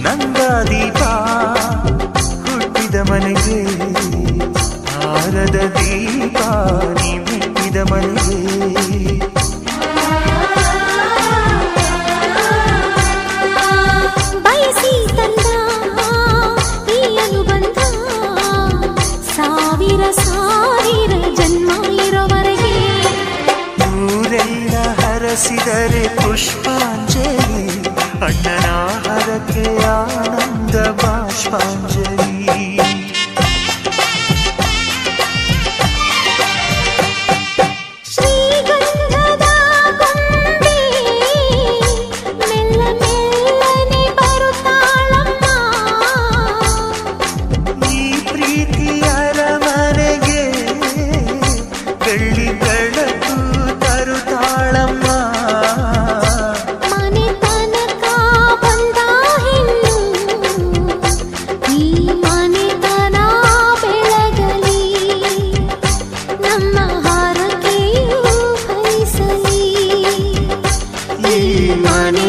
ನಂದಾದೀಪ ಹುಟ್ಟಿದ ಮನೆಗೆ ಆರದ ದೀಪ ನೀ ಮೆಟ್ಟಿದ ಮನೆಗೆ ಬಯಸಿ ತಂದ ಈ ಅನುಬಂಧ ಸಾವಿರ ಸಾವಿರ ಜನ್ಮ ಇರೋವರೆಗೆ ಊರೆಲ್ಲ ಹರಸಿದರೆ ಪುಷ್ಪಾಂಜಲಿ ಅಣ್ಣನ ಹರಕೆ ಆನಂದ ಬಾಷ್ಪಾಂಜಲಿ ಶ್ರೀಗಂಧದ ಗೊಂಬೆ ಮೆಲ್ಲ ಮೆಲ್ಲನೆ ಬರುತ್ತಾಳಮ್ಮ ಈ ಪ್ರೀತಿಯ ಅರಮನೆಗೆ ಬೆಳ್ಳಿ ಬೆಳಕು ತರುತ್ತಾಳಮ್ಮ ಮನೆ ತನಕ ಬಂದ ಹೆಣ್ಣು ಈ ಮನೆತನ ಬೆಳಗಲಿ ನಮ್ಮ ಹಾರಕೆಯು ಫಲಿಸಲಿ ಈ ಮನೆ